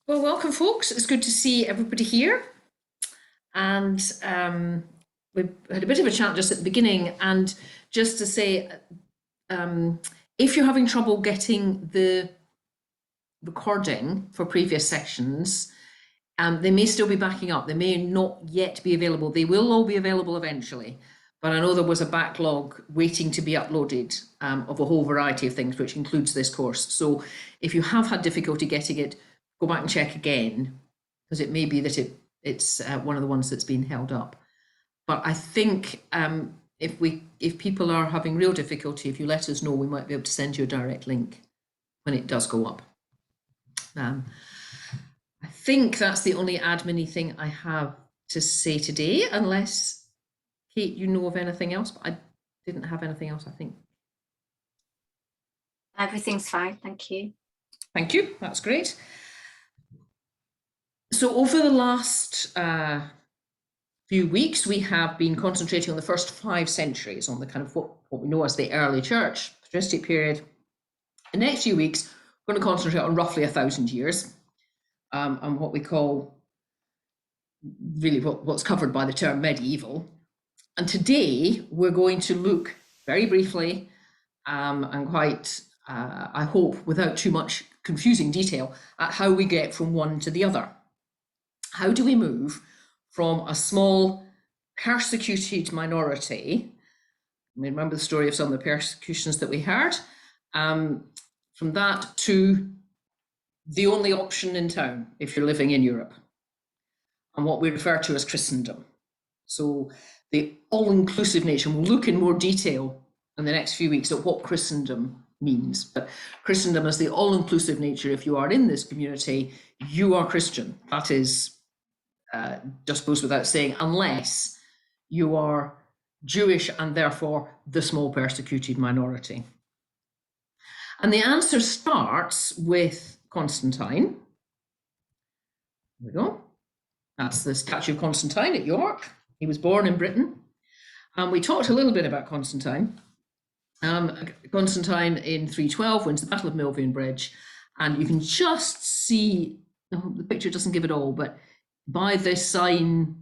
Well, welcome, folks. It's good to see everybody here. And we had a bit of a chat just at the beginning. And just to say, if you're having trouble getting the recording for previous sections, they may still be backing up. They may not yet be available. They will all be available eventually. But I know there was a backlog waiting to be uploaded of a whole variety of things, which includes this course. So if you have had difficulty getting it, go back and check again, because it may be that it's one of the ones that's been held up. But I think if people are having real difficulty, if you let us know, we might be able to send you a direct link when it does go up. I think that's the only admin-y thing I have to say today, unless, Kate, you know of anything else? But I didn't have anything else, I think. Everything's fine, thank you. Thank you, that's great. So over the last few weeks, we have been concentrating on the first 5 centuries, on the kind of what we know as the early church, patristic period. The next few weeks, we're going to concentrate on roughly 1,000 years, and what we call really what's covered by the term medieval. And today, we're going to look very briefly and quite, I hope, without too much confusing detail, at how we get from one to the other. How do we move from a small persecuted minority? I mean, remember the story of some of the persecutions that we heard, from that to the only option in town if you're living in Europe, and what we refer to as Christendom. So the all-inclusive nature, we'll look in more detail in the next few weeks at what Christendom means, but Christendom is the all-inclusive nature. If you are in this community, you are Christian. That is just goes without saying, unless you are Jewish and therefore the small persecuted minority. And the answer starts with Constantine. There we go. That's the statue of Constantine at York. He was born in Britain. And we talked a little bit about Constantine. Constantine in 312 wins the Battle of Milvian Bridge. And you can just see, the picture doesn't give it all, but by this sign,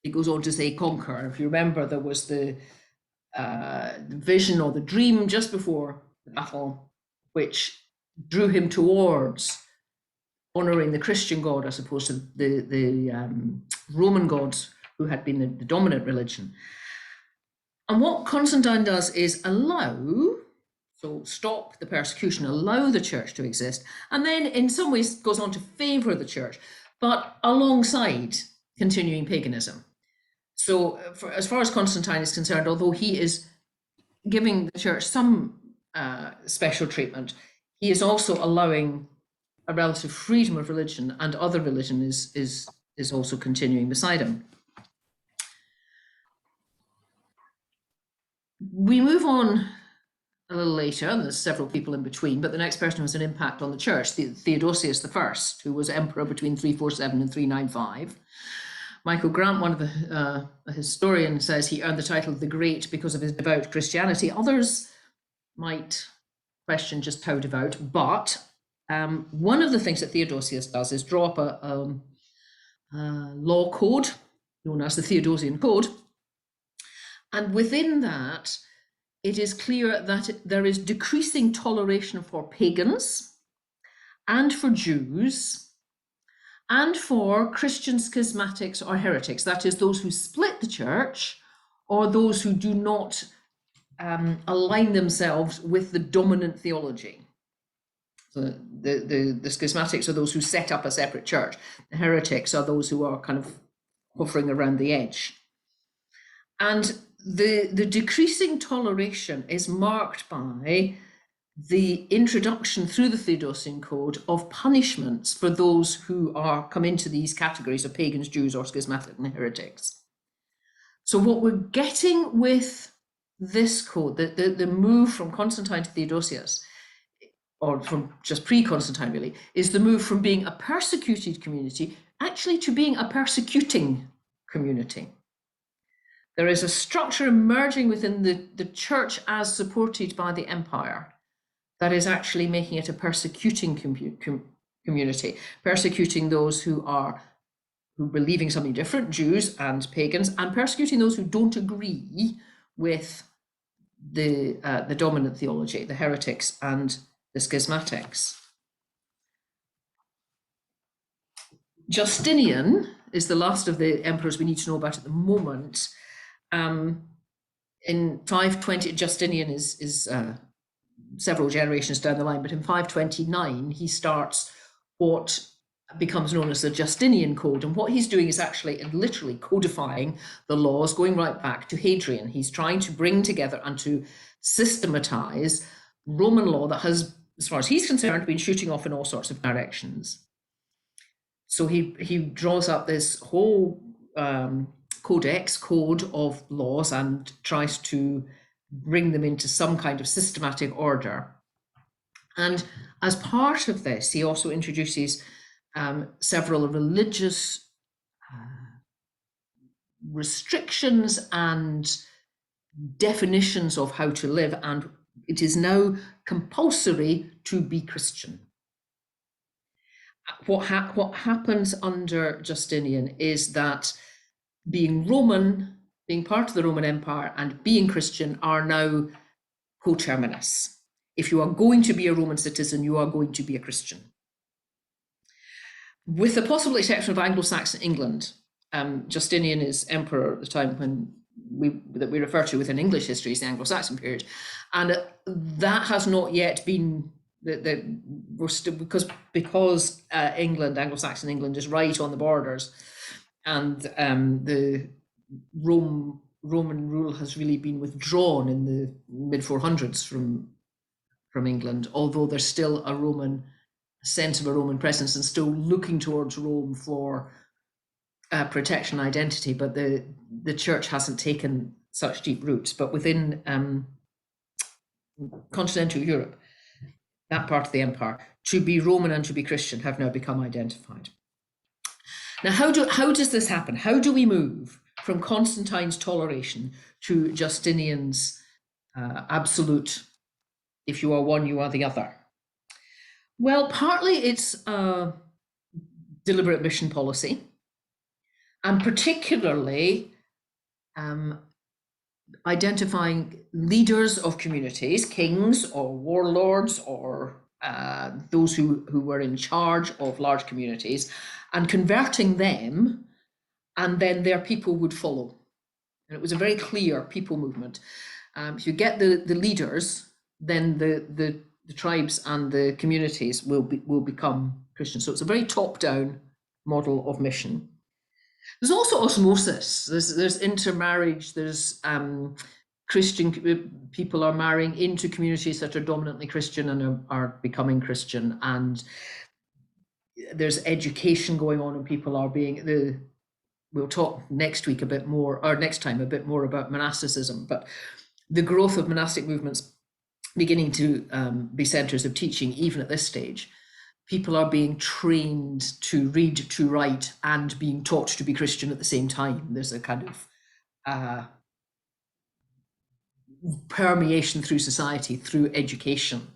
it goes on to say conquer. If you remember, there was the vision or the dream just before the battle, which drew him towards honouring the Christian God as opposed to the Roman gods, who had been the dominant religion. And what Constantine does is stop the persecution, allow the church to exist, and then in some ways goes on to favour the church, but alongside continuing paganism. So as far as Constantine is concerned, although he is giving the church some special treatment, he is also allowing a relative freedom of religion, and other religion is also continuing beside him. We move on a little later, and there's several people in between, but the next person who has an impact on the church, Theodosius I, who was emperor between 347 and 395. Michael Grant, one of the historians, says he earned the title of the Great because of his devout Christianity. Others might question just how devout, but one of the things that Theodosius does is draw up a law code known as the Theodosian Code. And within that, it is clear that there is decreasing toleration for pagans and for Jews and for Christian schismatics or heretics, that is, those who split the church or those who do not align themselves with the dominant theology. So the schismatics are those who set up a separate church. The heretics are those who are kind of hovering around the edge. And the decreasing toleration is marked by the introduction through the Theodosian Code of punishments for those who come into these categories of pagans, Jews, or schismatic and heretics. So what we're getting with this code, the move from Constantine to Theodosius, or from just pre-Constantine really, is the move from being a persecuted community actually to being a persecuting community. There is a structure emerging within the church as supported by the empire that is actually making it a persecuting community, persecuting those who are believing something different, Jews and pagans, and persecuting those who don't agree with the dominant theology, the heretics and the schismatics. Justinian is the last of the emperors we need to know about at the moment. In 520, Justinian is several generations down the line, but in 529 he starts what becomes known as the Justinian Code, and what he's doing is actually and literally codifying the laws going right back to Hadrian. He's trying to bring together and to systematize Roman law that has, as far as he's concerned, been shooting off in all sorts of directions. So he draws up this whole code of laws and tries to bring them into some kind of systematic order. And as part of this, he also introduces several religious restrictions and definitions of how to live, and it is now compulsory to be Christian. What happens under Justinian is that being Roman, being part of the Roman Empire, and being Christian are now coterminous. If you are going to be a Roman citizen, you are going to be a Christian. With the possible exception of Anglo-Saxon England, Justinian is emperor at the time when that we refer to within English history as the Anglo-Saxon period, and that has not yet been because England, Anglo-Saxon England, is right on the borders, and the Roman rule has really been withdrawn in the mid-400s from England, although there's still a sense of a Roman presence and still looking towards Rome for protection and identity, but the church hasn't taken such deep roots. But within continental Europe, that part of the empire, to be Roman and to be Christian have now become identified. Now, how does this happen? How do we move from Constantine's toleration to Justinian's absolute, if you are one, you are the other? Well, partly it's a deliberate mission policy, and particularly identifying leaders of communities, kings or warlords or those who were in charge of large communities, and converting them, and then their people would follow. And it was a very clear people movement. If you get the leaders, then the tribes and the communities will become Christian. So it's a very top-down model of mission. There's also osmosis. There's intermarriage. There's Christian people are marrying into communities that are dominantly Christian and are becoming Christian, and there's education going on, and people are being we'll talk next week a bit more, or next time a bit more about monasticism, but the growth of monastic movements beginning to be centers of teaching even at this stage. People are being trained to read, to write, and being taught to be Christian at the same time. There's a kind of permeation through society, through education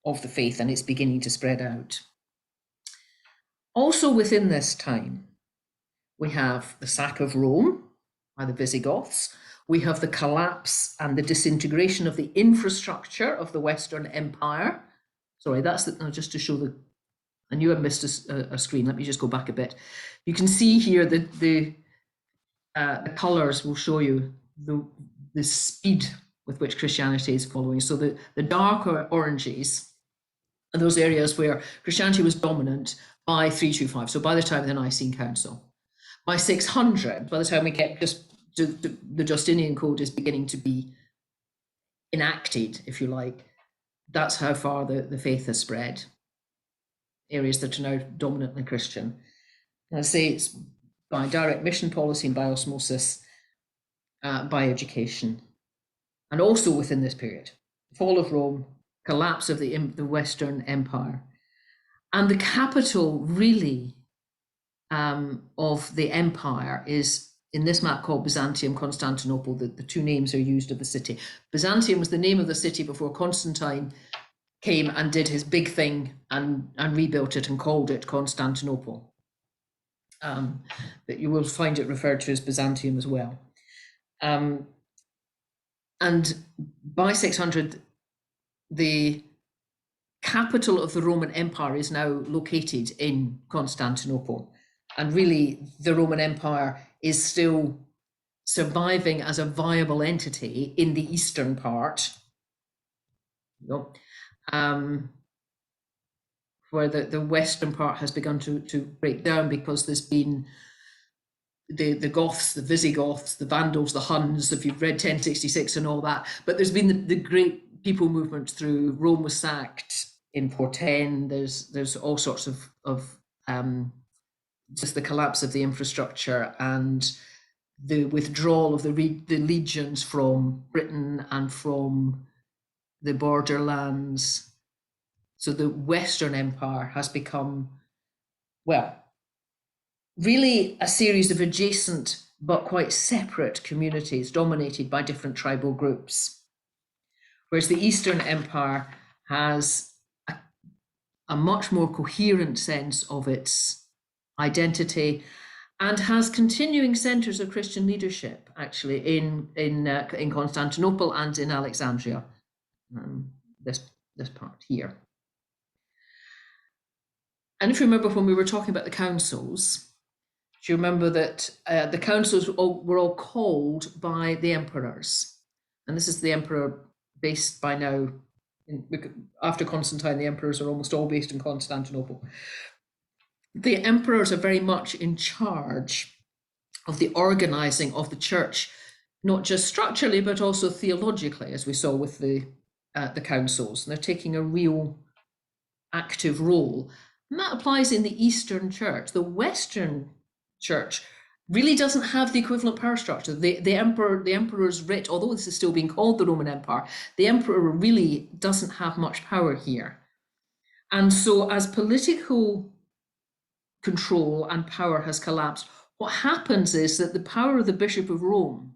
of the faith, and it's beginning to spread out. Also within this time, we have the sack of Rome by the Visigoths. We have the collapse and the disintegration of the infrastructure of the Western Empire. Sorry, that's just to show I knew I missed a screen. Let me just go back a bit. You can see here that the colors will show you the speed with which Christianity is following. So the darker oranges are those areas where Christianity was dominant by 325. So by the time of the Nicene Council, by 600, by the time we get the Justinian Code is beginning to be enacted, if you like, that's how far the faith has spread. Areas that are now dominantly Christian. And I say it's by direct mission policy and by osmosis, by education. And also within this period, fall of Rome, collapse of the Western Empire, and the capital really of the empire is in this map called Byzantium, Constantinople. The two names are used of the city. Byzantium was the name of the city before Constantine came and did his big thing and rebuilt it and called it Constantinople. But you will find it referred to as Byzantium as well. And by 600, the capital of the Roman Empire is now located in Constantinople. And really, the Roman Empire is still surviving as a viable entity in the eastern part, where the western part has begun to break down because there's been the Goths, the Visigoths, the Vandals, the Huns, if you've read 1066 and all that. But there's been the great people movement through. Rome was sacked in 410. There's all sorts of just the collapse of the infrastructure and the withdrawal of the legions from Britain and from the borderlands. So the Western Empire has become, well, really a series of adjacent but quite separate communities dominated by different tribal groups. Whereas the Eastern Empire has a much more coherent sense of its identity and has continuing centers of Christian leadership, actually, in Constantinople and in Alexandria, this part here. And if you remember when we were talking about the councils, do you remember that the councils were all called by the emperors? And this is the emperor based by now, after Constantine, the emperors are almost all based in Constantinople. The emperors are very much in charge of the organizing of the church, not just structurally, but also theologically, as we saw with the councils. And they're taking a real active role. And that applies in the Eastern Church. The Western Church really doesn't have the equivalent power structure. The emperor's writ, although this is still being called the Roman Empire, the emperor really doesn't have much power here. And so as political control and power has collapsed, what happens is that the power of the Bishop of Rome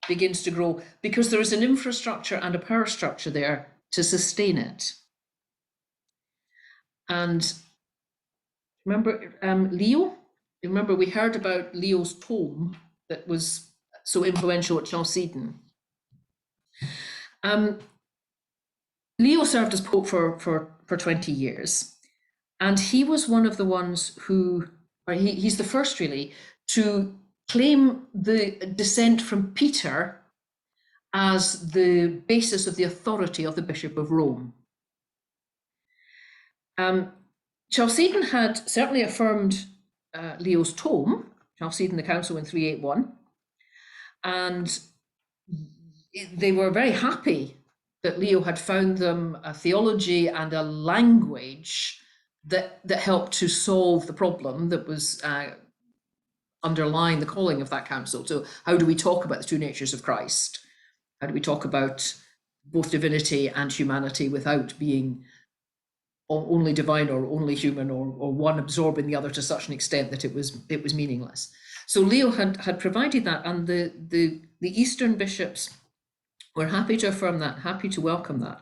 begins to grow because there is an infrastructure and a power structure there to sustain it. And remember Leo? Remember we heard about Leo's tome that was so influential at Chalcedon. Leo served as Pope for 20 years. And he was one of the ones who, or he's the first really, to claim the descent from Peter as the basis of the authority of the Bishop of Rome. Chalcedon had certainly affirmed Leo's tome, Chalcedon the Council in 381, and they were very happy that Leo had found them a theology and a language that helped to solve the problem that was underlying the calling of that council. So how do we talk about the two natures of Christ? How do we talk about both divinity and humanity without being only divine or only human, or one absorbing the other to such an extent that it was meaningless? So Leo had provided that, and the Eastern bishops were happy to affirm that, happy to welcome that.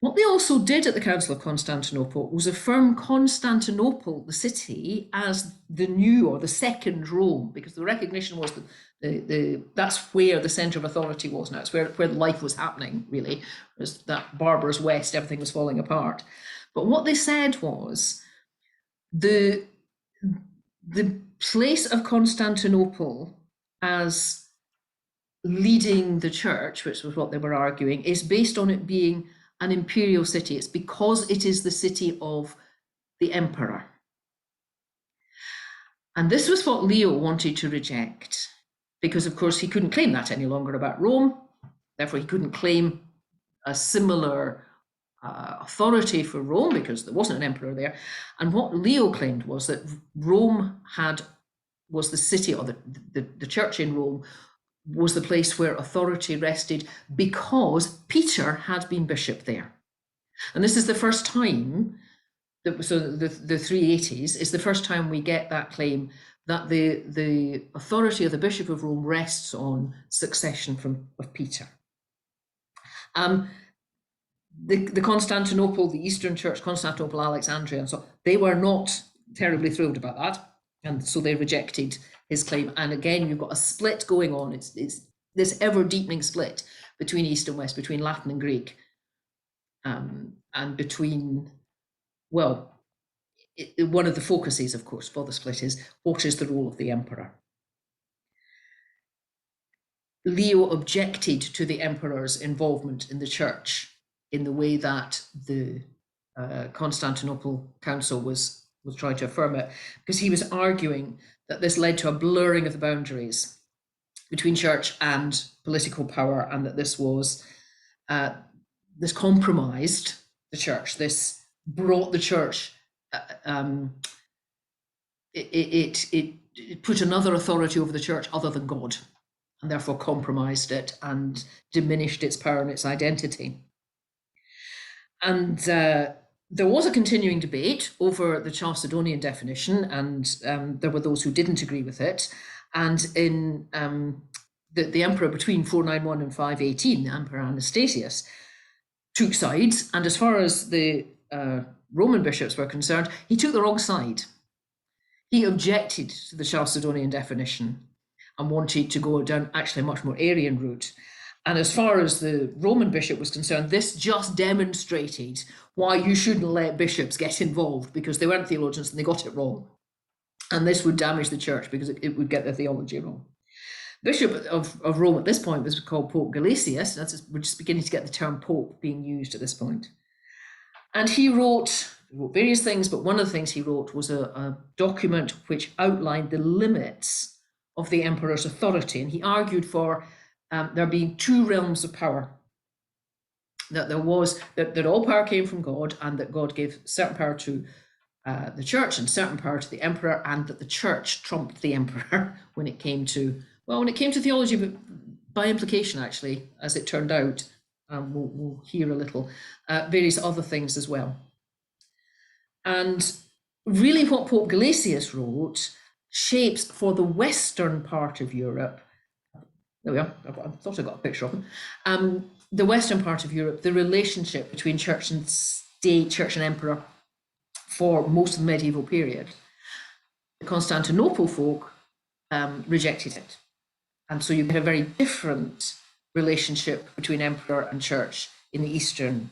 What they also did at the Council of Constantinople was affirm Constantinople, the city, as the new or the second Rome, because the recognition was that that's where the center of authority was now. It's where life was happening, really. It was that barbarous West, everything was falling apart. But what they said was the place of Constantinople as leading the church, which was what they were arguing, is based on it being an imperial city. It's because it is the city of the emperor. And this was what Leo wanted to reject, because of course he couldn't claim that any longer about Rome. Therefore, he couldn't claim a similar authority for Rome because there wasn't an emperor there. And what Leo claimed was that Rome was the city, or the church in Rome was the place where authority rested because Peter had been bishop there. And this is the first time, so the 380s is the first time we get that claim that the authority of the Bishop of Rome rests on succession of Peter. the Constantinople, the Eastern Church, Constantinople, Alexandria, and so they were not terribly thrilled about that, and so they rejected his claim. And again, you've got a split going on. It's this ever deepening split between East and West, between Latin and Greek, and between, well, one of the focuses, of course, for the split is what is the role of the emperor. Leo objected to the emperor's involvement in the church in the way that the Constantinople Council was trying to affirm it, because he was arguing that this led to a blurring of the boundaries between church and political power, and that this was this compromised the church. This brought the church. It put another authority over the church other than God, and therefore compromised it and diminished its power and its identity. And there was a continuing debate over the Chalcedonian definition, and there were those who didn't agree with it. And in the emperor between 491 and 518, the Emperor Anastasius, took sides. And as far as the Roman bishops were concerned, he took the wrong side. He objected to the Chalcedonian definition and wanted to go down actually a much more Arian route. And as far as the Roman bishop was concerned, this just demonstrated why you shouldn't let bishops get involved, because they weren't theologians and they got it wrong. And this would damage the church because it would get their theology wrong. Bishop of Rome at this point was called Pope Gelasius. We're just beginning to get the term Pope being used at this point. And he wrote various things, but one of the things he wrote was a document which outlined the limits of the emperor's authority. And he argued for there being two realms of power, that there was that all power came from God, and that God gave certain power to the church and certain power to the emperor, and that the church trumped the emperor when it came to theology, but by implication, actually, as it turned out, we'll hear a little, various other things as well. And really what Pope Gelasius wrote shapes for the western part of Europe. There we are. I thought I got a picture of him. The western part of Europe, the relationship between church and state, church and emperor, for most of the medieval period. The Constantinople folk rejected it. And so you get a very different relationship between emperor and church in the Eastern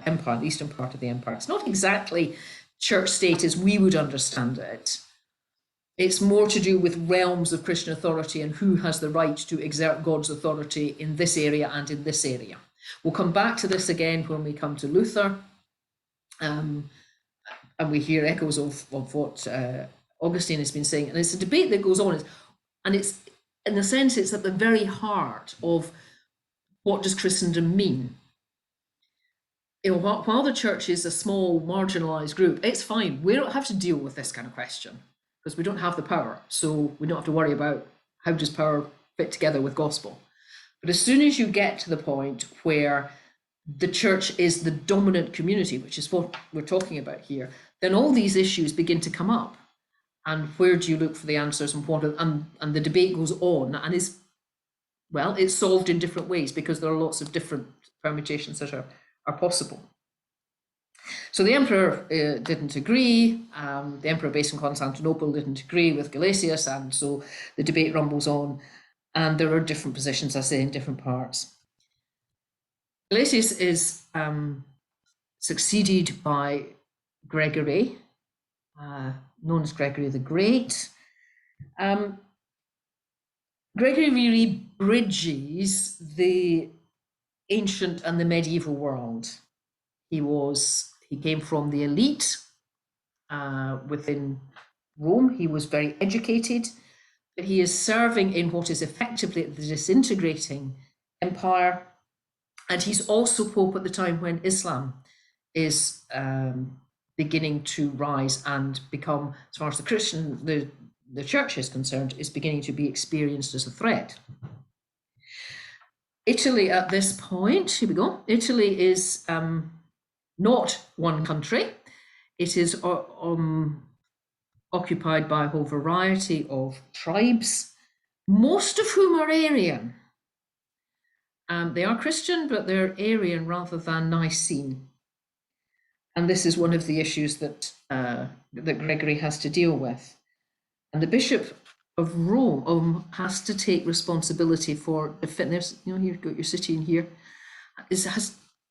Empire, the eastern part of the empire. It's not exactly church state as we would understand it. It's more to do with realms of Christian authority and who has the right to exert God's authority in this area and in this area. We'll come back to this again when we come to Luther, and we hear echoes of what Augustine has been saying. And it's a debate that goes on, and it's, in a sense, it's at the very heart of what does Christendom mean. You know, while the church is a small, marginalized group, it's fine. We don't have to deal with this kind of question because we don't have the power. So we don't have to worry about how does power fit together with gospel. But as soon as you get to the point where the church is the dominant community, which is what we're talking about here, then all these issues begin to come up. And where do you look for the answers, and what? And the debate goes on, and it's solved in different ways because there are lots of different permutations that are possible. So the emperor didn't agree. The emperor based in Constantinople didn't agree with Gelasius, and so the debate rumbles on, and there are different positions, I say, in different parts. Gelasius is succeeded by Gregory, known as Gregory the Great. Gregory really bridges the ancient and the medieval world. He came from the elite within Rome. He was very educated, but he is serving in what is effectively the disintegrating empire. And he's also Pope at the time when Islam is beginning to rise and become, as far as the church is concerned, is beginning to be experienced as a threat. Italy at this point, here we go. Italy is not one country. It is occupied by a whole variety of tribes, most of whom are Arian. They are Christian, but they're Arian rather than Nicene. And this is one of the issues that Gregory has to deal with. And the Bishop of Rome has to take responsibility for defending. You've got your city in here.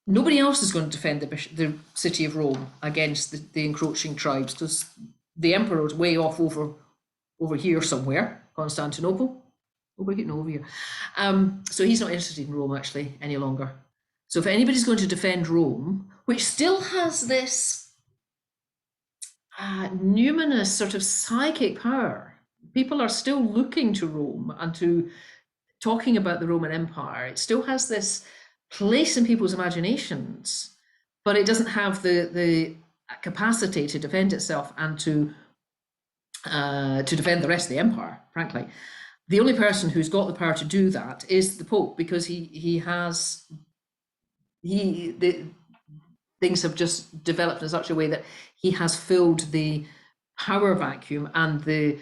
Nobody else is going to defend the city of Rome against the encroaching tribes, because the emperor is way off over here somewhere, Constantinople. Over here. So he's not interested in Rome actually any longer. So if anybody's going to defend Rome, which still has this numinous sort of psychic power, people are still looking to Rome and to talking about the Roman Empire. It still has this place in people's imaginations, but it doesn't have the capacity to defend itself and to defend the rest of the empire, frankly. The only person who's got the power to do that is the Pope, because things have just developed in such a way that he has filled the power vacuum, and those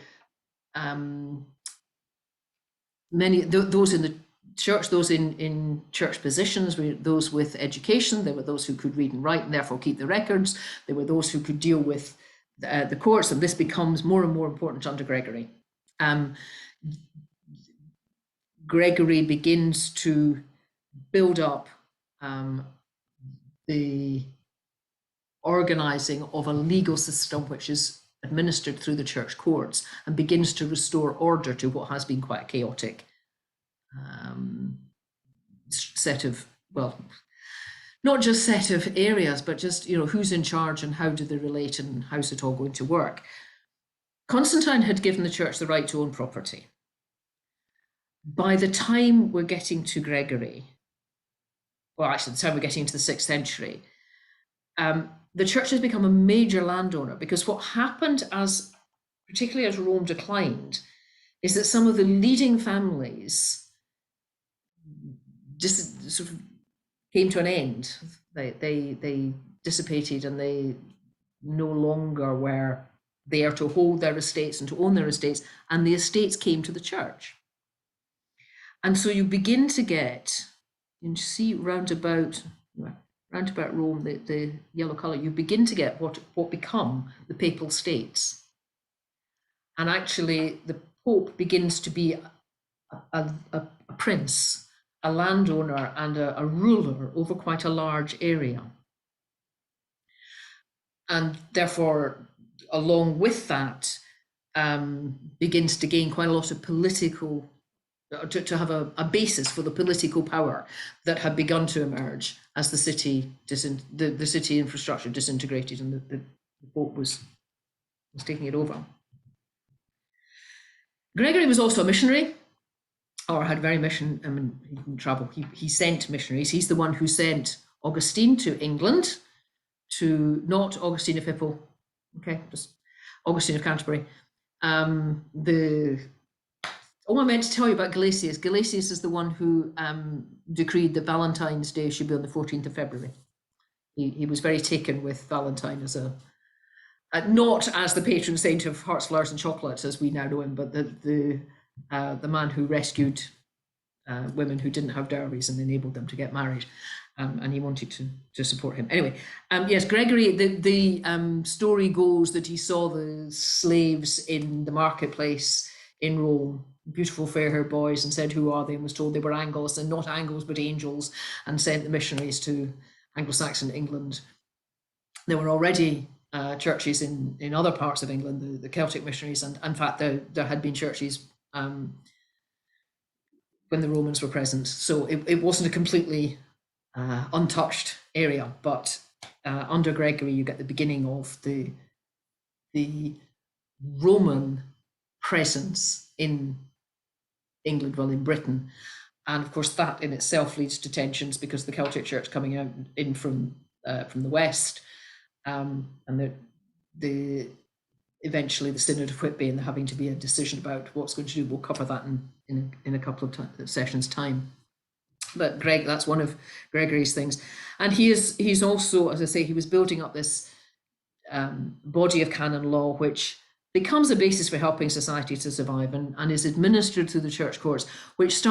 in the church, those in church positions, those with education. There were those who could read and write and therefore keep the records. There were those who could deal with the courts, and this becomes more and more important under Gregory. Gregory begins to build up the organizing of a legal system which is administered through the church courts, and begins to restore order to what has been quite a chaotic set of, well, not just set of areas, but just, who's in charge and how do they relate and how's it all going to work. Constantine had given the church the right to own property. By the time we're getting to Gregory, well, actually, the time we're getting into the 6th century, the church has become a major landowner, because what happened, particularly as Rome declined, is that some of the leading families just sort of came to an end. They dissipated, and they no longer were there to hold their estates and to own their estates, and the estates came to the church. And so you begin to get, you see round about Rome, the yellow colour, you begin to get what become the Papal States. And actually the Pope begins to be a prince, a landowner, and a ruler over quite a large area. And therefore, along with that, begins to gain quite a lot of political, to have a basis for the political power that had begun to emerge as the city infrastructure disintegrated, and the Pope was taking it over. Gregory was also a missionary, or had very he didn't travel. He sent missionaries. He's the one who sent Augustine to England, to not Augustine of Hippo, just Augustine of Canterbury. I meant to tell you about Gelasius. Gelasius is the one who decreed that Valentine's Day should be on the 14th of February. He was very taken with Valentine as not as the patron saint of hearts, flowers, and chocolates as we now know him, but the man who rescued women who didn't have dowries and enabled them to get married, and he wanted to support him. Anyway, yes, Gregory, the story goes that he saw the slaves in the marketplace in Rome, beautiful fair-haired boys, and said, "Who are they?" and was told they were Angles, and not Angles but angels, and sent the missionaries to Anglo-Saxon England. There were already churches in other parts of England, the Celtic missionaries, and in fact there had been churches when the Romans were present. So it wasn't a completely untouched area, but under Gregory you get the beginning of the Roman presence in England, well, in Britain. And of course that in itself leads to tensions, because the Celtic Church coming in from the west, and eventually the Synod of Whitby, and there having to be a decision about what's going to do. We'll cover that in a couple of sessions' time. But that's one of Gregory's things, and he's also, as I say, he was building up this body of canon law, which becomes a basis for helping society to survive and is administered through the church courts, which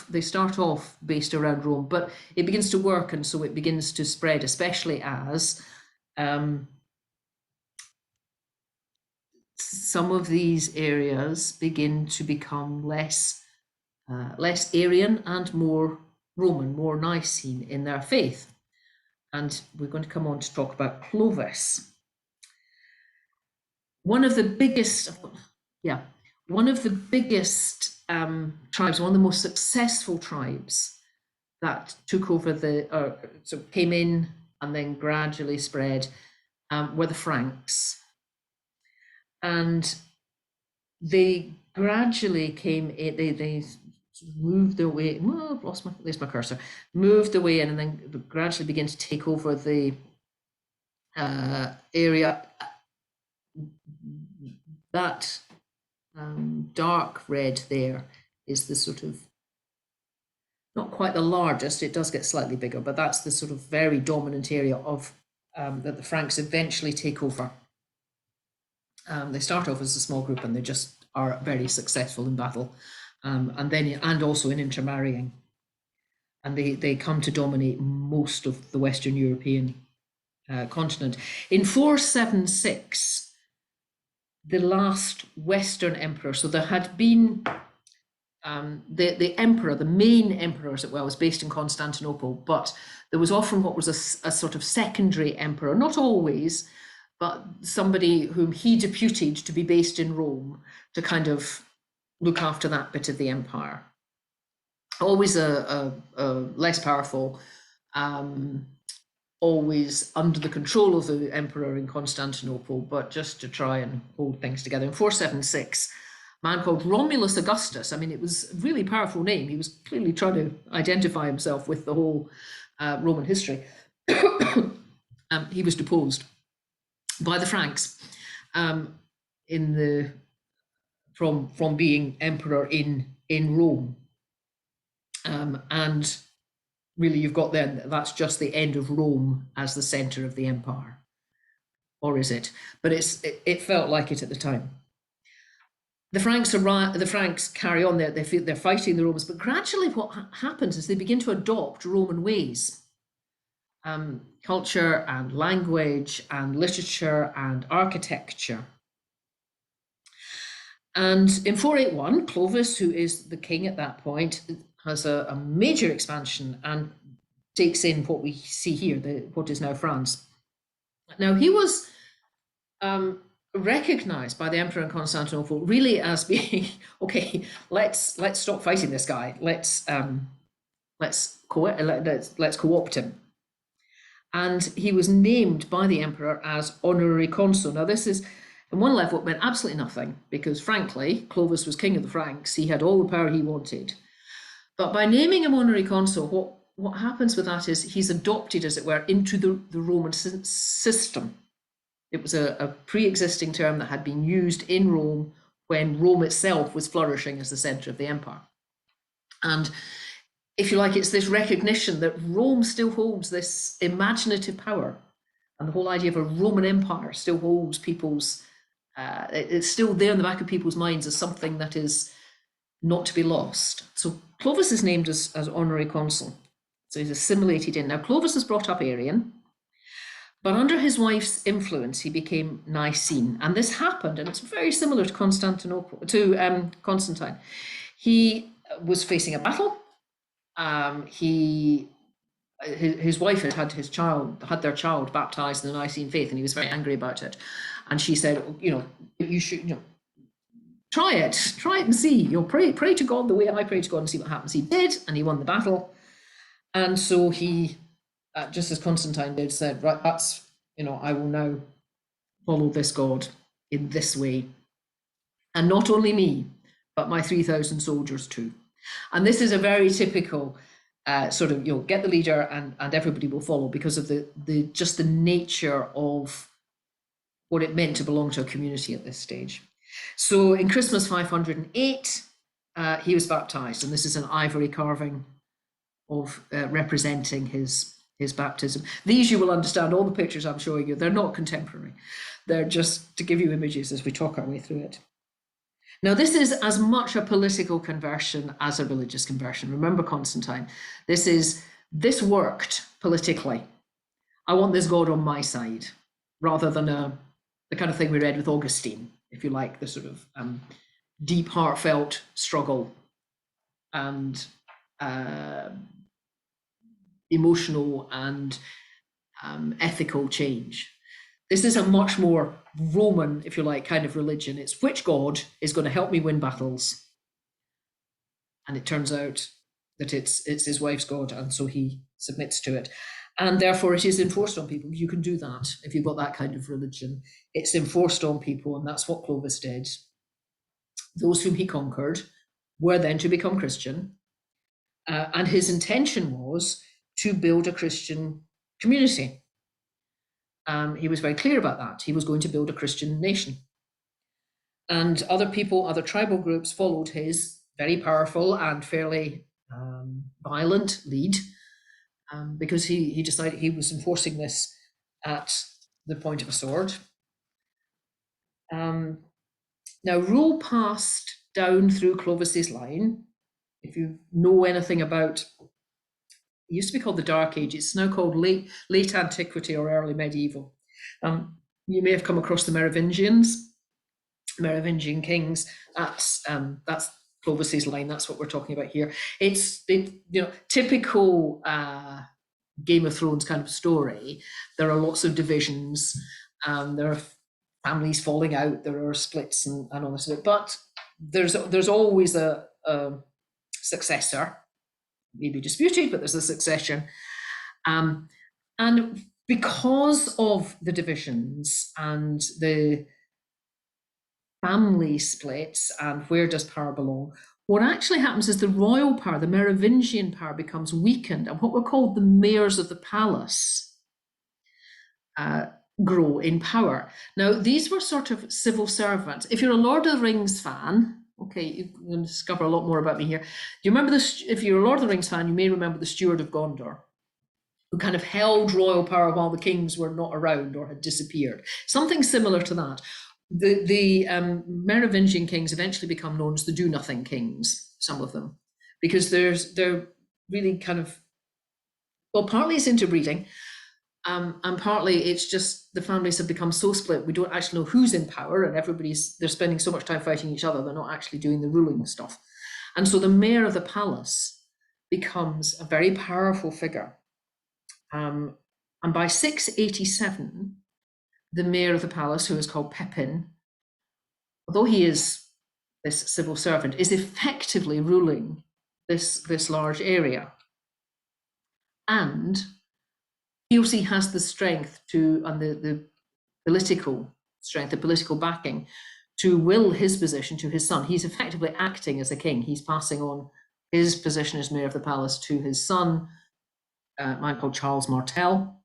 they start off based around Rome, but it begins to work, and so it begins to spread, especially as some of these areas begin to become less Arian and more Roman, more Nicene in their faith. And we're going to come on to talk about Clovis. One of the biggest tribes, one of the most successful tribes that took over so came in and then gradually spread, were the Franks. And they gradually came in, they moved their way, well, there's my cursor, moved their way in and then gradually began to take over the area. That dark red there is the sort of, not quite the largest, it does get slightly bigger, but that's the sort of very dominant area of that the Franks eventually take over. They start off as a small group and they just are very successful in battle, and also in intermarrying, and they come to dominate most of the Western European continent. In 476, the last Western emperor, so there had been the emperor, the main emperor, as it were, was based in Constantinople, but there was often what was a sort of secondary emperor, not always, but somebody whom he deputed to be based in Rome to kind of look after that bit of the empire. Always a less powerful, always under the control of the emperor in Constantinople, but just to try and hold things together. In 476, a man called Romulus Augustus, I mean, it was a really powerful name. He was clearly trying to identify himself with the whole Roman history. He was deposed by the Franks from being emperor in Rome, and really you've got then, that's just the end of Rome as the center of the empire, or is it? But it felt like it at the time. The Franks carry on there. They're fighting the Romans, but gradually what happens is they begin to adopt Roman ways. Culture and language and literature and architecture. And in 481, Clovis, who is the king at that point, has a major expansion and takes in what we see here, what is now France. Now, he was recognized by the emperor in Constantinople really as being, okay, let's stop fighting this guy. Let's co-opt him. And he was named by the emperor as honorary consul. Now, this is, on one level, it meant absolutely nothing, because frankly, Clovis was king of the Franks. He had all the power he wanted. But by naming him honorary consul, what happens with that is he's adopted, as it were, into the Roman system. It was a pre-existing term that had been used in Rome when Rome itself was flourishing as the center of the empire. And if you like, it's this recognition that Rome still holds this imaginative power, and the whole idea of a Roman Empire still holds people's, it's still there in the back of people's minds as something that is not to be lost. So Clovis is named as honorary consul. So he's assimilated in. Now, Clovis was brought up Arian, but under his wife's influence, he became Nicene. And this happened, and it's very similar to Constantine. He was facing a battle. His wife had their child baptized in the Nicene faith, and he was very angry about it. And she said, you should, try it and see. Pray to God the way I pray to God and see what happens. He did, and he won the battle. And so he, just as Constantine did, said, right, that's, I will now follow this God in this way. And not only me, but my 3,000 soldiers too. And this is a very typical sort of, get the leader and everybody will follow, because of the nature of what it meant to belong to a community at this stage. So in Christmas 508, he was baptized, and this is an ivory carving of representing his his baptism. These you will understand, all the pictures I'm showing you, they're not contemporary. They're just to give you images as we talk our way through it. Now, this is as much a political conversion as a religious conversion. Remember Constantine. This worked politically. I want this God on my side, rather than the kind of thing we read with Augustine, if you like, the sort of deep, heartfelt struggle and emotional and ethical change. This is a much more Roman, if you like, kind of religion. It's which God is going to help me win battles. And it turns out that it's his wife's God, and so he submits to it. And therefore it is enforced on people. You can do that if you've got that kind of religion. It's enforced on people, and that's what Clovis did. Those whom he conquered were then to become Christian. And his intention was to build a Christian community. He was very clear about that. He was going to build a Christian nation. And other people, other tribal groups followed his very powerful and fairly violent lead, because he decided he was enforcing this at the point of a sword. Now, rule passed down through Clovis's line. If you know anything about, it used to be called the Dark Ages, it's now called late antiquity or early medieval. You may have come across the Merovingian kings. That's Clovis's line. That's what we're talking about here. It's typical Game of Thrones kind of story. There are lots of divisions. There are families falling out. There are splits and all this of it. But there's always a successor. Maybe disputed, but there's a succession. And because of the divisions and the family splits and where does power belong, what actually happens is the royal power, the Merovingian power, becomes weakened, and what were called the mayors of the palace grow in power. Now, these were sort of civil servants. If you're a Lord of the Rings fan, okay, you're going to discover a lot more about me here. Do you remember this? If you're a Lord of the Rings fan, you may remember the Steward of Gondor, who kind of held royal power while the kings were not around or had disappeared. Something similar to that. The Merovingian kings eventually become known as the do-nothing kings, some of them, because they're really kind of, well, partly it's interbreeding, and partly it's just the families have become so split, we don't actually know who's in power, and they're spending so much time fighting each other, they're not actually doing the ruling stuff. And so the mayor of the palace becomes a very powerful figure. And by 687, the mayor of the palace, who is called Pepin, although he is this civil servant, is effectively ruling this large area. And he also has the strength to, and the political strength, the political backing, to will his position to his son. He's effectively acting as a king. He's passing on his position as mayor of the palace to his son, a man called Charles Martel.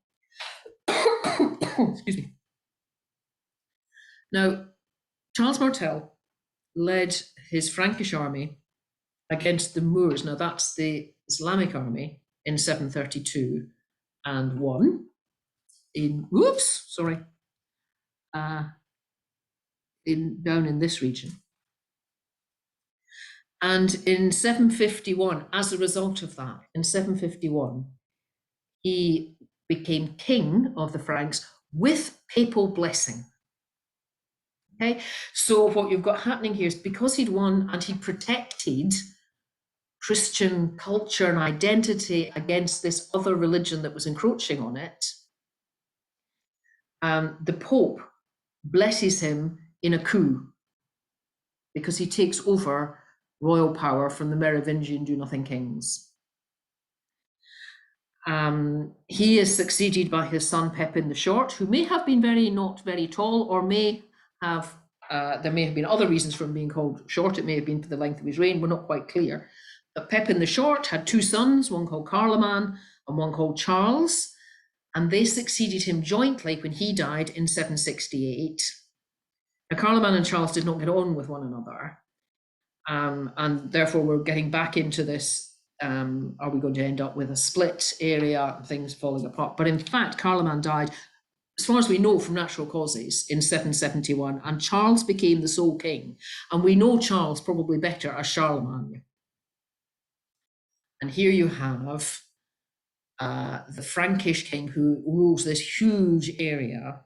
Excuse me. Now, Charles Martel led his Frankish army against the Moors. Now, that's the Islamic army in 732, and won in, down in this region. And in 751, as a result of that, in 751, he became king of the Franks with papal blessing. Okay, so what you've got happening here is because he'd won and he protected Christian culture and identity against this other religion that was encroaching on it, the Pope blesses him in a coup because he takes over royal power from the Merovingian do-nothing kings. He is succeeded by his son Pepin the Short, who may have been not very tall, or may have, there may have been other reasons for him being called short. It may have been for the length of his reign, we're not quite clear. But Pepin the Short had two sons, one called Carloman and one called Charles, and they succeeded him jointly when he died in 768. Now, Carloman and Charles did not get on with one another, and therefore we're getting back into this are we going to end up with a split area and things falling apart? But in fact, Carloman died, as far as we know, from natural causes in 771, and Charles became the sole king. And we know Charles probably better as Charlemagne. And here you have the Frankish king who rules this huge area.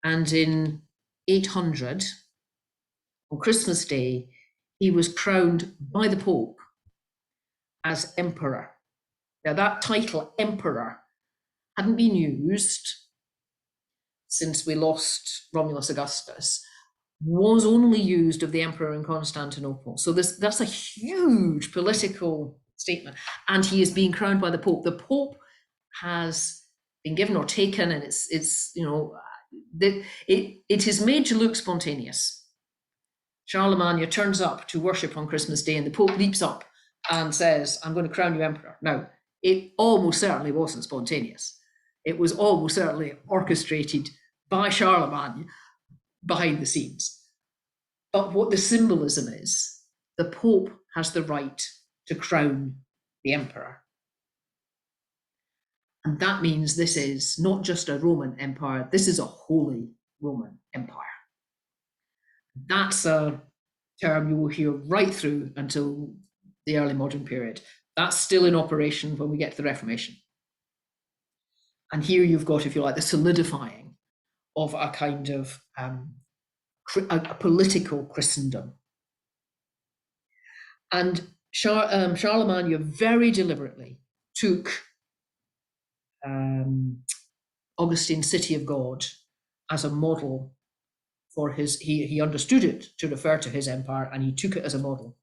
And in 800, on Christmas Day, he was crowned by the Pope as emperor. Now, that title, emperor, hadn't been used since we lost Romulus Augustus, was only used of the emperor in Constantinople. So that's a huge political statement. And he is being crowned by the Pope. The Pope has been given or taken, and it's you know, it is made to look spontaneous. Charlemagne turns up to worship on Christmas Day, and the Pope leaps up and says, I'm going to crown you emperor. Now, it almost certainly wasn't spontaneous. It was almost certainly orchestrated by Charlemagne behind the scenes. But what the symbolism is, the Pope has the right to crown the emperor. And that means this is not just a Roman empire, this is a Holy Roman Empire. That's a term you will hear right through until the early modern period. That's still in operation when we get to the Reformation. And here you've got, if you like, the solidifying of a kind of a political Christendom. And Charlemagne very deliberately took Augustine's City of God as a model for his, he understood it to refer to his empire, and he took it as a model.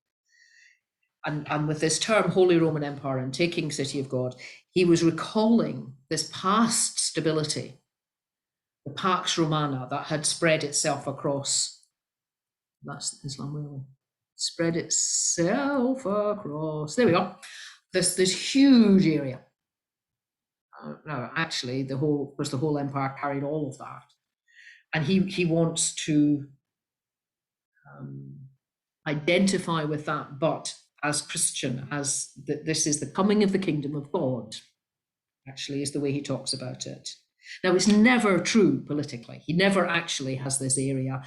And with this term, Holy Roman Empire, and taking City of God, he was recalling this past stability, the Pax Romana that had spread itself across, that's Islam really, spread itself across, there we go, this huge area. No, actually, the whole empire carried all of that. And he wants to identify with that, but as Christian, as this is the coming of the kingdom of God, actually, is the way he talks about it. Now, it's never true politically. He never actually has this area,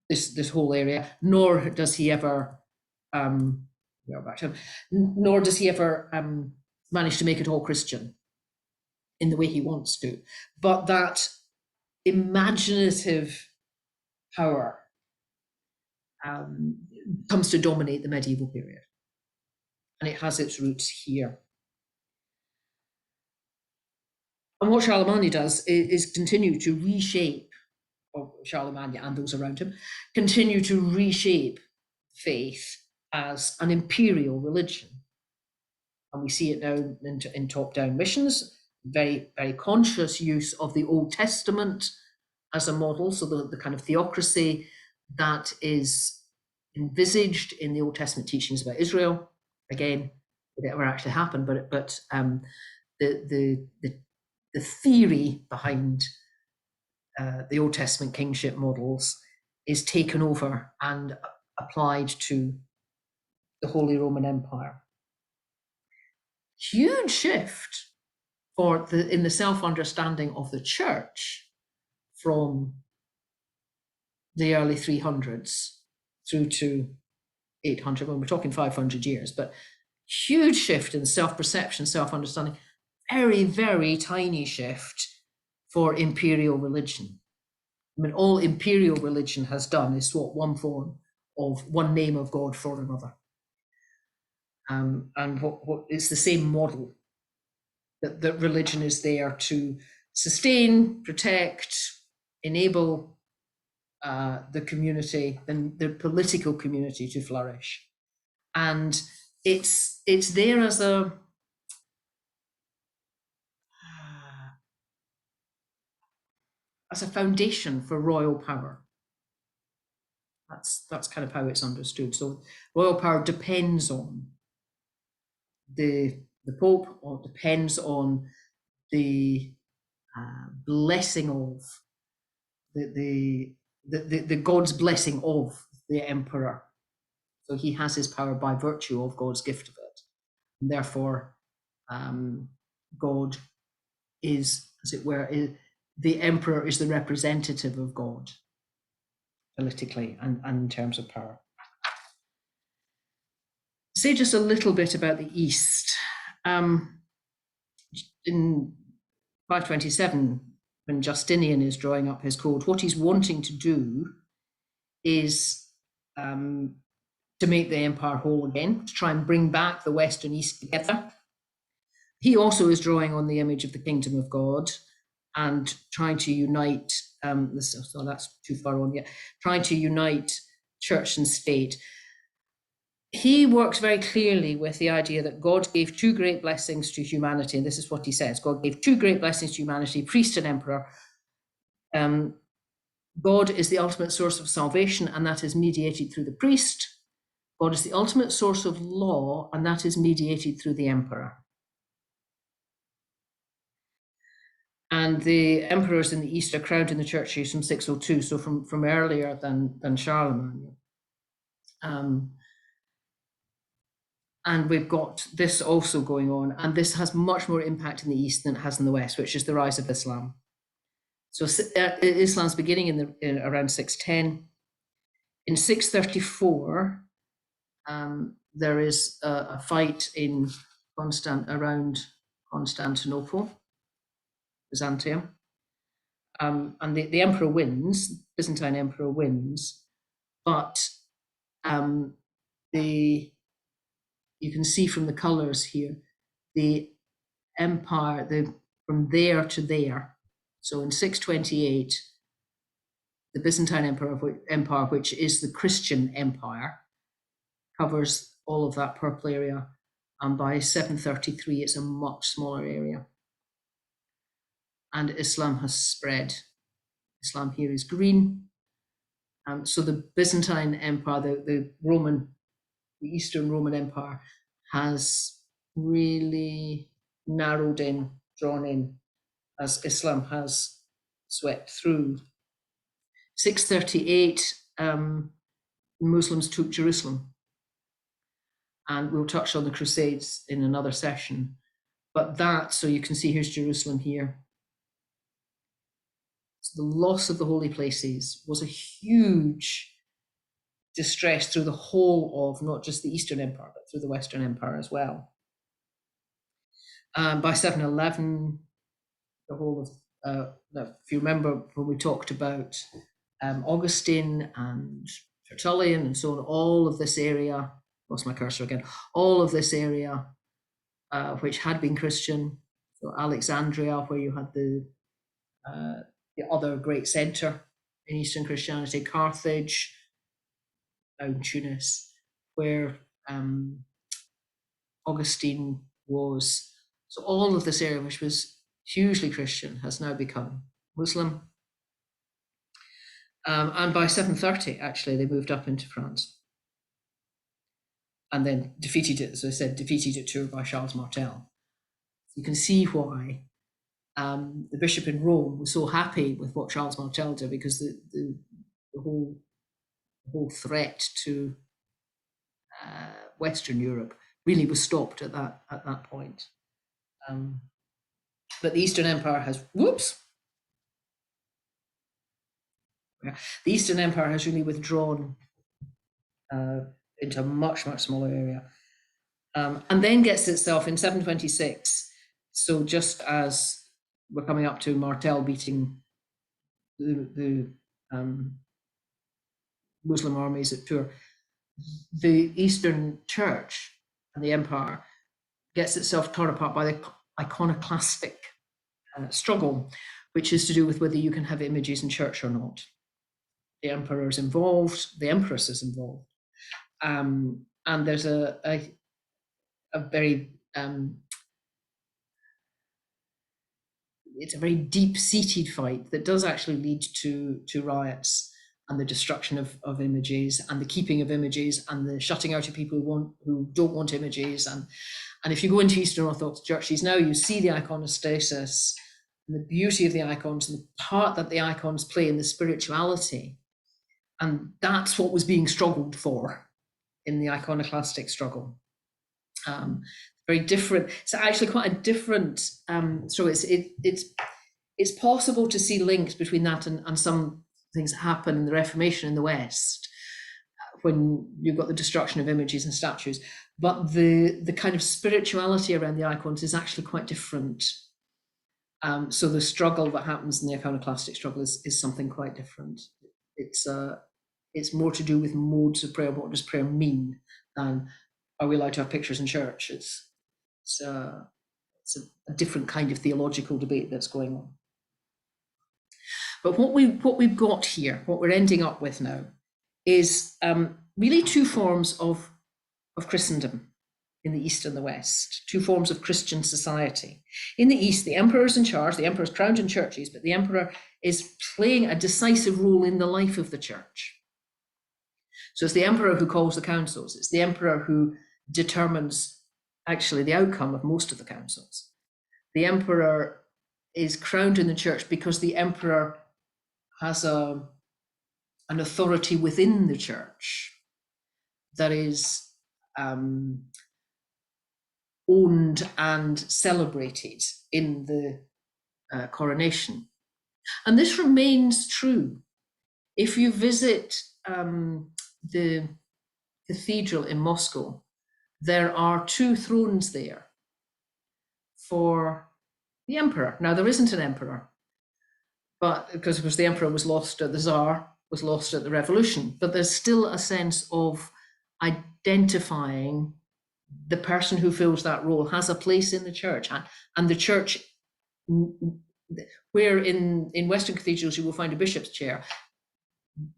this whole area, nor does he ever, nor does he ever manage to make it all Christian in the way he wants to. But that imaginative power comes to dominate the medieval period. And it has its roots here. And what Charlemagne does is continue to reshape, or Charlemagne and those around him, continue to reshape faith as an imperial religion. And we see it now in top-down missions, very, very conscious use of the Old Testament as a model. So the kind of theocracy that is envisaged in the Old Testament teachings about Israel, again, it never actually happened, but the theory behind the Old Testament kingship models is taken over and applied to the Holy Roman Empire. Huge shift in the self-understanding of the church from the early 300s through to 800, when we're talking 500 years, but huge shift in self-perception, self-understanding, very, very tiny shift for imperial religion. I mean, all imperial religion has done is swap one form of one name of God for another. And what it's the same model that religion is there to sustain, protect, enable the community and the political community to flourish. And it's there as a foundation for royal power. That's kind of how it's understood. So royal power depends on the Pope, or depends on the blessing of the God's blessing of the emperor. So he has his power by virtue of God's gift of it. And therefore, God is, as it were, the emperor is the representative of God politically and in terms of power. Say just a little bit about the East. In 527, when Justinian is drawing up his code, what he's wanting to do is to make the empire whole again, to try and bring back the West and East together. He also is drawing on the image of the kingdom of God and trying to unite, so that's too far on yet, trying to unite church and state. He works very clearly with the idea that God gave two great blessings to humanity, and this is what he says: God gave two great blessings to humanity, priest and emperor. God is the ultimate source of salvation, and that is mediated through the priest. God is the ultimate source of law, and that is mediated through the emperor. And the emperors in the East are crowned in the churches from 602, so from earlier than Charlemagne. And we've got this also going on, and this has much more impact in the East than it has in the West, which is the rise of Islam. So Islam's beginning in around 610. In 634, there is a fight in around Constantinople, Byzantium, and the emperor wins. Byzantine emperor wins, but you can see from the colours here, the empire, from there to there. So in 628, the Byzantine Empire, which is the Christian empire, covers all of that purple area. And by 733, it's a much smaller area. And Islam has spread. Islam here is green. So the Byzantine Empire, the Eastern Roman Empire, has really narrowed in, drawn in, as Islam has swept through. 638, Muslims took Jerusalem. And we'll touch on the Crusades in another session. But so you can see here's Jerusalem here. So the loss of the holy places was a huge distress through the whole of not just the Eastern Empire, but through the Western Empire as well. By 711, the whole of, if you remember when we talked about Augustine and Tertullian and so on, all of this area, lost my cursor again, all of this area which had been Christian, so Alexandria, where you had the other great centre in Eastern Christianity, Carthage, down Tunis, where Augustine was. So all of this area, which was hugely Christian, has now become Muslim. And by 730, actually, they moved up into France. And then defeated it, as I said, defeated at Tours by Charles Martel. You can see why the bishop in Rome was so happy with what Charles Martel did, because the whole threat to Western Europe really was stopped at that point. But the Eastern Empire has, the Eastern Empire has really withdrawn into a much, much smaller area. And then gets itself in 726. So just as we're coming up to Martel beating the Muslim armies at Tours, the Eastern Church and the Empire gets itself torn apart by the iconoclastic struggle, which is to do with whether you can have images in church or not. The emperor is involved, the empress is involved, and there's a very it's a very deep-seated fight that does actually lead to riots and the destruction of images and the keeping of images and the shutting out of people who don't want images. And if you go into Eastern Orthodox churches now, you see the iconostasis and the beauty of the icons and the part that the icons play in the spirituality. And that's what was being struggled for in the iconoclastic struggle. very different. It's actually quite a different. So it's possible to see links between that and some things that happen in the Reformation in the West, when you've got the destruction of images and statues. But the kind of spirituality around the icons is actually quite different. So the struggle that happens in the iconoclastic struggle is something quite different. It's more to do with modes of prayer. What does prayer mean? Than are we allowed to have pictures in church? It's a different kind of theological debate that's going on. But what we've got here, what we're ending up with now, is really two forms of Christendom in the East and the West, two forms of Christian society. In the East, the emperor is in charge, the emperor is crowned in churches, but the emperor is playing a decisive role in the life of the church. So it's the emperor who calls the councils, it's the emperor who determines actually the outcome of most of the councils. The emperor is crowned in the church because the emperor has an authority within the church that is owned and celebrated in the coronation. And this remains true. If you visit the cathedral in Moscow, there are two thrones there for the emperor. Now, there isn't an emperor, but because of course the emperor was lost at the Tsar, was lost at the revolution, but there's still a sense of identifying the person who fills that role has a place in the church, and the church, where in Western cathedrals you will find a bishop's chair,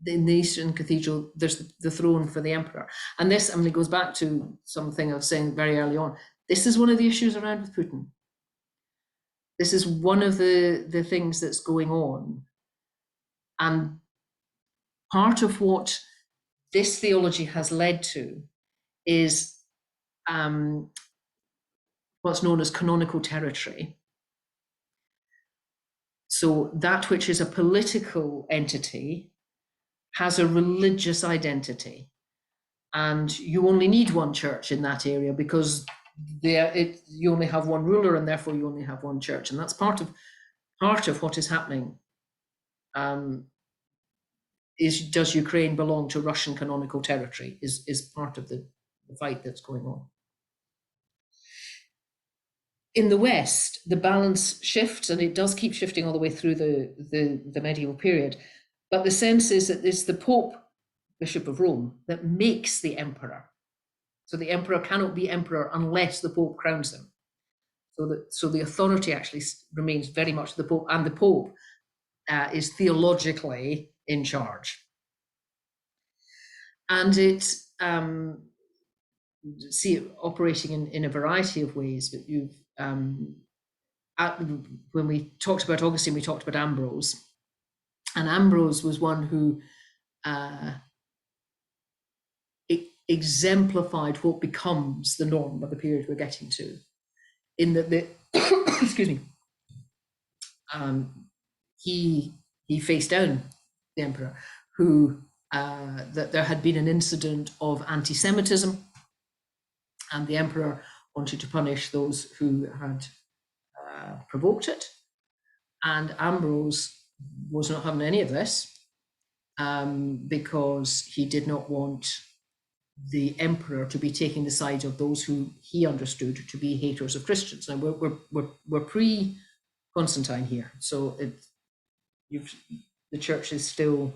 in the Eastern cathedral there's the throne for the emperor. And this, I mean, it goes back to something I was saying very early on. This is one of the issues around with Putin. This is one of the things that's going on, and part of what this theology has led to is what's known as canonical territory. So that which is a political entity has a religious identity, and you only need one church in that area because you only have one ruler, and therefore you only have one church. And that's part of what is happening. Does Ukraine belong to Russian canonical territory? Is part of the fight that's going on. In the West, the balance shifts, and it does keep shifting all the way through the medieval period. But the sense is that it's the Pope, Bishop of Rome, that makes the emperor. So the emperor cannot be emperor unless the Pope crowns him. So the authority actually remains very much the Pope, and the Pope is theologically in charge. And it's see it operating in a variety of ways. But you've when we talked about Augustine, we talked about Ambrose, and Ambrose was one who exemplified what becomes the norm of the period we're getting to, in that the excuse me, he faced down the emperor, who that there had been an incident of anti-Semitism, and the emperor wanted to punish those who had provoked it. And Ambrose was not having any of this, because he did not want the emperor to be taking the side of those who he understood to be haters of Christians. Now we're pre-Constantine here, so the church is still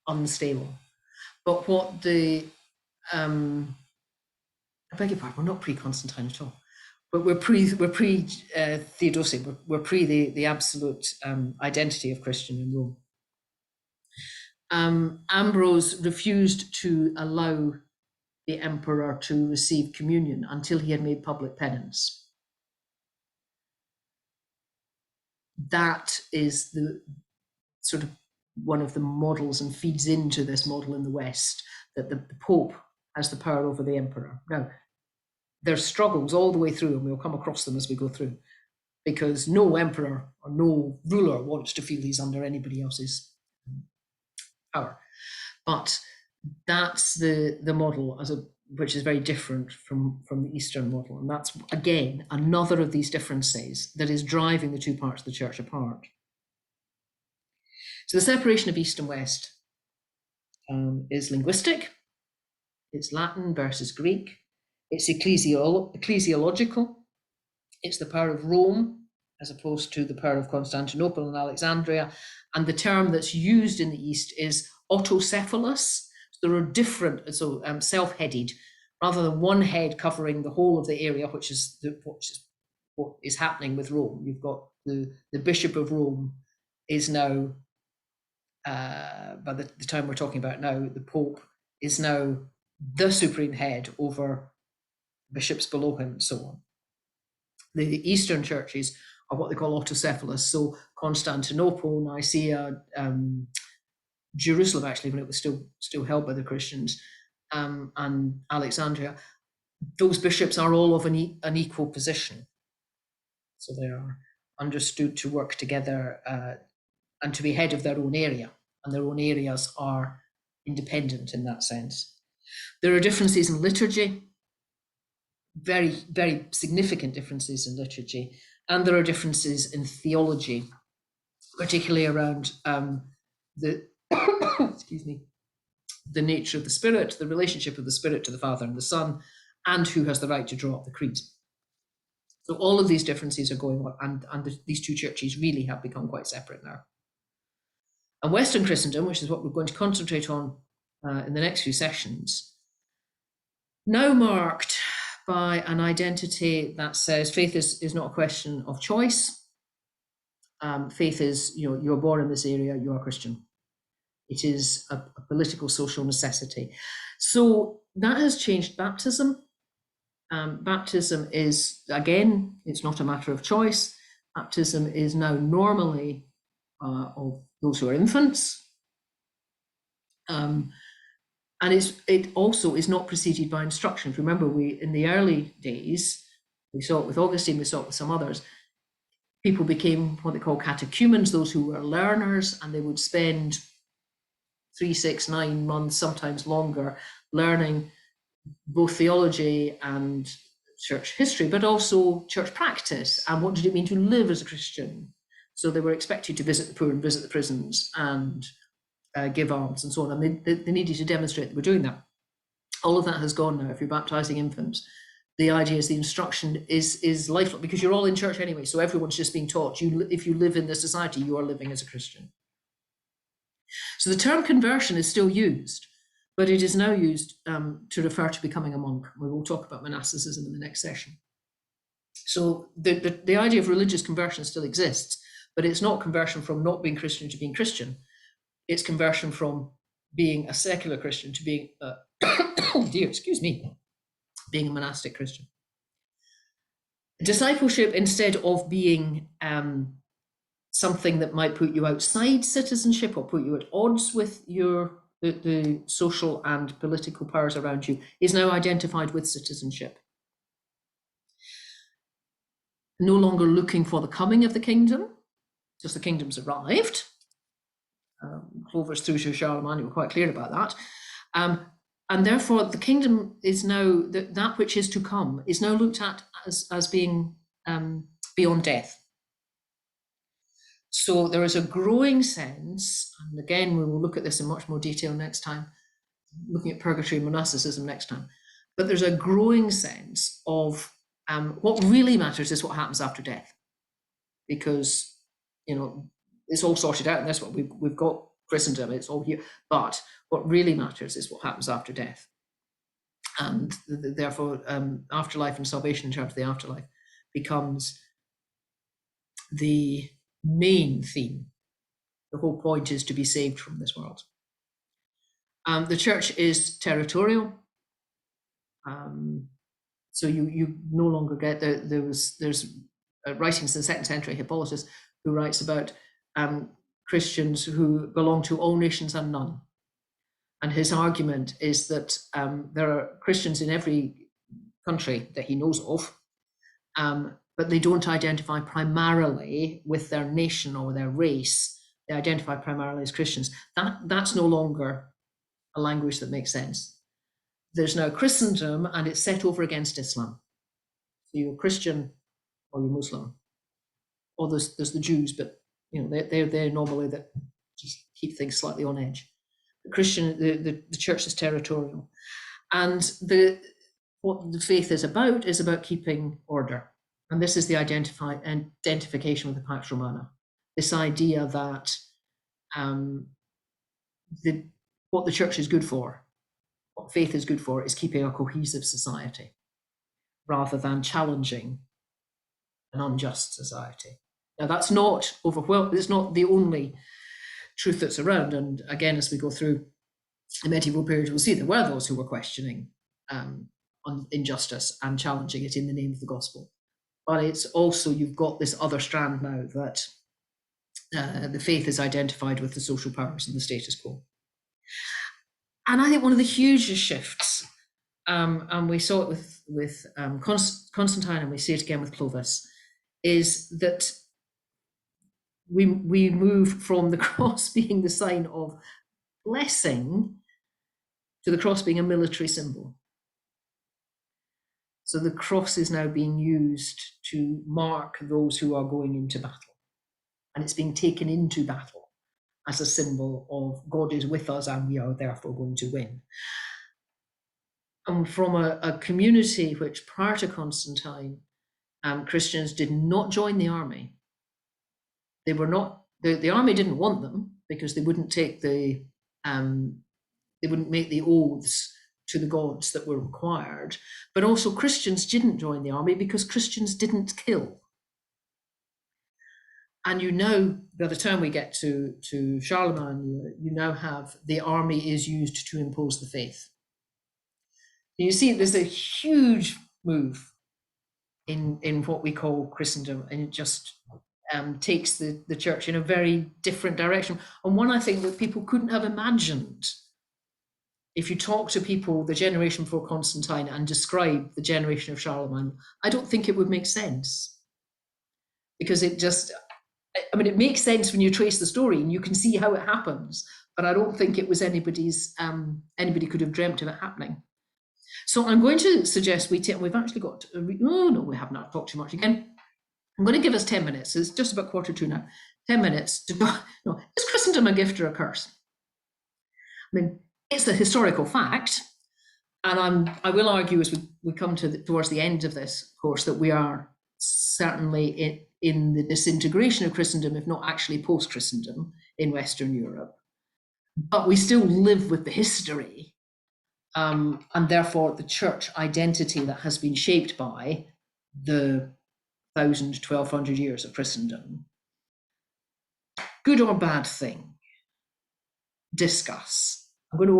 unstable. But what I beg your pardon, we're not pre-Constantine at all, but we're pre Theodosy. We're pre the absolute identity of Christian in Rome. Ambrose refused to allow the emperor to receive communion until he had made public penance. That is the sort of one of the models, and feeds into this model in the West, that the Pope has the power over the emperor. Now, there's struggles all the way through, and we'll come across them as we go through, because no emperor or no ruler wants to feel he's under anybody else's power. But that's the model as which is very different from the Eastern model. And that's, again, another of these differences that is driving the two parts of the church apart. So the separation of East and West is linguistic. It's Latin versus Greek. It's ecclesiological. It's the power of Rome as opposed to the power of Constantinople and Alexandria. And the term that's used in the East is autocephalous. So there are different, self-headed, rather than one head covering the whole of the area, which is what is happening with Rome. You've got the Bishop of Rome is now, by the time we're talking about now, the Pope is now the supreme head over bishops below him, and so on. The Eastern churches are what they call autocephalous. So Constantinople, Nicaea, Jerusalem, actually, when it was still held by the Christians, and Alexandria, those bishops are all of an equal position. So they are understood to work together and to be head of their own area, and their own areas are independent in that sense. There are differences in liturgy, very, very significant differences in liturgy, and there are differences in theology, particularly around the excuse me, the nature of the Spirit, the relationship of the Spirit to the Father and the Son, and who has the right to draw up the creed. So all of these differences are going on, and these two churches really have become quite separate now. And Western Christendom, which is what we're going to concentrate on in the next few sessions, now marked by an identity that says faith is not a question of choice. Faith is, you're born in this area, you are Christian. It is a political, social necessity. So that has changed baptism. Baptism is, again, it's not a matter of choice. Baptism is now normally of those who are infants. And it also is not preceded by instruction. If you remember, in the early days, we saw it with Augustine, we saw it with some others, people became what they call catechumens, those who were learners, and they would spend 3, 6, 9 months, sometimes longer, learning both theology and church history, but also church practice, and what did it mean to live as a Christian. So they were expected to visit the poor and visit the prisons and give alms and so on, and they needed to demonstrate they were doing that. All of that has gone now. If you're baptizing infants, the idea is the instruction is lifelong, because you're all in church anyway, so everyone's just being taught. If you live in this society, you are living as a Christian. So the term conversion is still used, but it is now used to refer to becoming a monk. We will talk about monasticism in the next session. So the idea of religious conversion still exists, but it's not conversion from not being Christian to being Christian. It's conversion from being a secular Christian to being oh dear, excuse me, being a monastic Christian. Discipleship, instead of being something that might put you outside citizenship or put you at odds with the social and political powers around you, is now identified with citizenship. No longer looking for the coming of the kingdom, because the kingdom's arrived. Clovis through to Charlemagne were quite clear about that. And therefore the kingdom is now, that which is to come is now looked at as being beyond death. So there is a growing sense, and again, we will look at this in much more detail next time, looking at purgatory and monasticism next time, but there's a growing sense of what really matters is what happens after death, because, it's all sorted out, and that's what we've got Christendom, it's all here, but what really matters is what happens after death. And therefore, afterlife and salvation in terms of the afterlife becomes the main theme. The whole point is to be saved from this world. The church is territorial. So you no longer get, there's writings in the 2nd century, Hippolytus, who writes about Christians who belong to all nations and none. And his argument is that there are Christians in every country that he knows of, but they don't identify primarily with their nation or their race. They identify primarily as Christians. That's no longer a language that makes sense. there's now Christendom, and it's set over against Islam. So you're Christian or you're Muslim, or there's the Jews, but they're normally that just keep things slightly on edge. The Church is territorial, and what the faith is about keeping order, and this is the identification with the Pax Romana. This idea that what the Church is good for, what faith is good for, is keeping a cohesive society, rather than challenging an unjust society. Now, that's not overwhelming. It's not the only truth that's around. And again, as we go through the medieval period, we'll see there were those who were questioning injustice and challenging it in the name of the gospel. But it's also, you've got this other strand now that the faith is identified with the social powers and the status quo. And I think one of the hugest shifts, and we saw it with Constantine, and we see it again with Clovis, is that we move from the cross being the sign of blessing to the cross being a military symbol. So the cross is now being used to mark those who are going into battle, and it's being taken into battle as a symbol of God is with us and we are therefore going to win. And from a community which prior to Constantine, Christians did not join the army. They were not, the army didn't want them because they wouldn't take they wouldn't make the oaths to the gods that were required. But also Christians didn't join the army because Christians didn't kill. And by the time we get to Charlemagne, you now have the army is used to impose the faith. You see, there's a huge move in what we call Christendom, and it just takes the church in a very different direction, and one I think that people couldn't have imagined. If you talk to people the generation before Constantine and describe the generation of Charlemagne, I don't think it would make sense, because it makes sense when you trace the story and you can see how it happens, but I don't think it was anybody could have dreamt of it happening. So I'm going to suggest we've actually got, we have not talked too much again. I'm going to give us 10 minutes. It's just about 1:45 now. 10 minutes to go. No, is Christendom a gift or a curse? I mean, it's the historical fact, and I will argue as we come towards the end of this course that we are certainly in the disintegration of Christendom, if not actually post-Christendom in Western Europe. But we still live with the history, and therefore the church identity that has been shaped by the 1,000-1,200 years of Christendom. Good or bad thing? Discuss. I'm going to